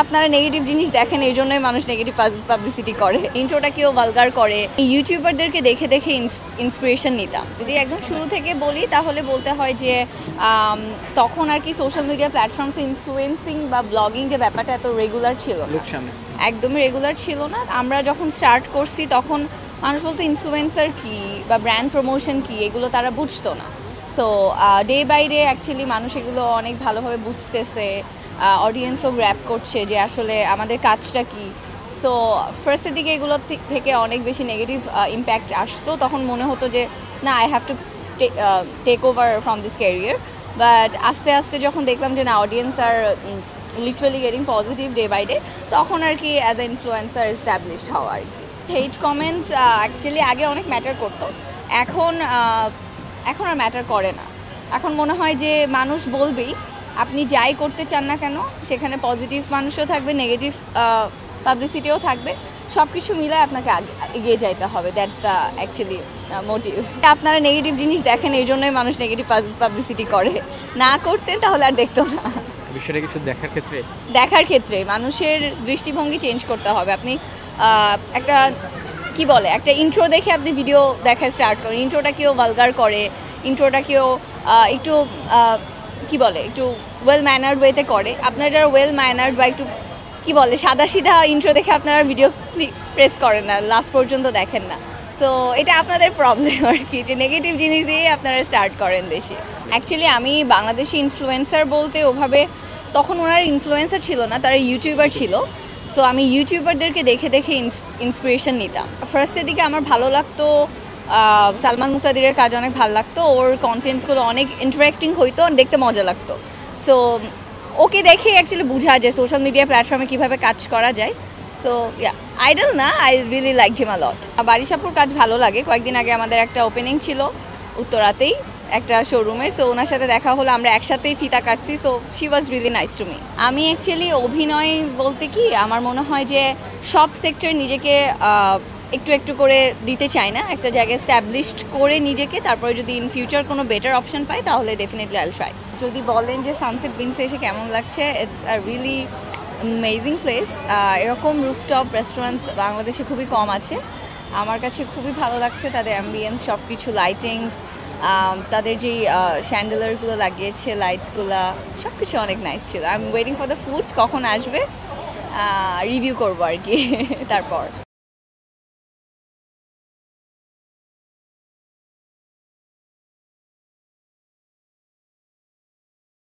আপনারা নেগেটিভ জিনিস দেখেন, এই জন্যই মানুষ নেগেটিভ পাবলিসিটি করে। ইন্ট্রোটা কেউ ভালগার করে। ইউটিউবারদেরকে দেখে দেখে ইন্সপিরেশন নিতাম। যদি একদম শুরু থেকে বলি তাহলে বলতে হয় যে তখন আর কি সোশ্যাল মিডিয়া প্ল্যাটফর্মস ইনফ্লুয়েন্সিং বা ব্লগিং যে ব্যাপারটা এত রেগুলার ছিল না, একদমই রেগুলার ছিল না। আমরা যখন স্টার্ট করছি তখন মানুষ বলতো ইনফ্লুয়েন্সার কী বা ব্র্যান্ড প্রমোশন কী, এগুলো তারা বুঝতো না। So day by day actually মানুষ এগুলো অনেক ভালোভাবে বুঝতেছে, অডিয়েন্সও গ্র্যাপ করছে যে আসলে আমাদের কাজটা কী। সো ফার্স্টের দিকে এগুলো থেকে অনেক বেশি নেগেটিভ ইম্প্যাক্ট আসতো। তখন মনে হতো যে না, I have to take over from this career. But আস্তে আস্তে যখন দেখলাম যে না, audience are literally getting positive day by day, তখন আর কি অ্যাজ এ ইনফ্লুয়েন্সার এস্টাবলিশড হওয়া আর কি। হেট কমেন্টস অ্যাকচুয়ালি আগে অনেক ম্যাটার করতো, এখন আর ম্যাটার করে না। এখন মনে হয় যে মানুষ বলবেই, আপনি যাই করতে চান না কেন সেখানে পজিটিভ মানুষও থাকবে, নেগেটিভ পাবলিসিটিও থাকবে, সব কিছু মিলায় আপনাকে এগিয়ে যাইতে হবে। That's the actually motive. আপনারা নেগেটিভ জিনিস দেখেন, এই জন্যই মানুষ নেগেটিভ পাবলিসিটি করে। না করতেন তাহলে আর দেখতো না। বিষয়টা কিছু দেখার ক্ষেত্রে মানুষের দৃষ্টিভঙ্গি চেঞ্জ করতে হবে। আপনি একটা একটা ইন্ট্রো দেখে আপনি ভিডিও দেখা স্টার্ট করেন, ইন্ট্রোটা কেউ ভালগার করে, ইন্ট্রোটা কেউ একটু একটু ওয়েল ম্যানার্ড ওয়েতে করে। আপনারা যারা ওয়েল ম্যানার্ড বা একটু সাদা সিধা ইন্ট্রো দেখে আপনারা ভিডিও প্রেস করেন না, লাস্ট পর্যন্ত দেখেন না। সো এটা আপনাদের প্রবলেম আর কি, যে নেগেটিভ জিনিস দিয়ে আপনারা স্টার্ট করেন বেশি। অ্যাকচুয়ালি আমি বাংলাদেশি ইনফ্লুয়েন্সার বলতে ওভাবে, তখন ওনার ইনফ্লুয়েন্সার ছিল না, তারা ইউটিউবার ছিল। সো আমি ইউটিউবারদেরকে দেখে দেখে ইন্সপিরেশন নিতাম। ফার্স্টের দিকে আমার ভালো লাগতো, সালমান মুক্তাদিরের কাজ অনেক ভালো লাগতো, ওর কন্টেন্টসগুলো অনেক ইন্টারেক্টিং হইতো, দেখতে মজা লাগতো। সো ওকে দেখে অ্যাকচুয়ালি বোঝা যায় সোশ্যাল মিডিয়া প্ল্যাটফর্মে কীভাবে কাজ করা যায়। সো আইডল না, আই রিয়েলি লাইক হিম আ লট। বারিশাপুর কাজ ভালো লাগে। কয়েকদিন আগে আমাদের একটা ওপেনিং ছিল উত্তরাতেই একটা শোরুমের, সো ওনার সাথে দেখা হলো, আমরা একসাথেই ফিতা কাটছি। So she was really nice to me. আমি অ্যাকচুয়ালি অভিনয় বলতে কি, আমার মনে হয় যে সব সেক্টর নিজেকে একটু একটু করে দিতে চাই না, একটা জায়গায় এস্টাবলিশড করে নিজেকে, তারপরে যদি ইন ফিউচার কোনো বেটার অপশন পাই তাহলে ডেফিনেটলি আইল ট্রাই। যদি বলেন যে সানসেট বিনসে এসে কেমন লাগছে, it's a really amazing place. এরকম রুফটপ রেস্টুরেন্টস বাংলাদেশে খুবই কম আছে। আমার কাছে খুবই ভালো লাগছে তাদের অ্যাম্বিয়েন্স, সব কিছু, লাইটিংস, তাদের যেই শ্যান্ডেলারগুলো লাগিয়েছে, লাইটসগুলো, সব কিছু অনেক নাইস ছিল। I am waiting for the foods, কখন আসবে রিভিউ করবো আর কি তারপর।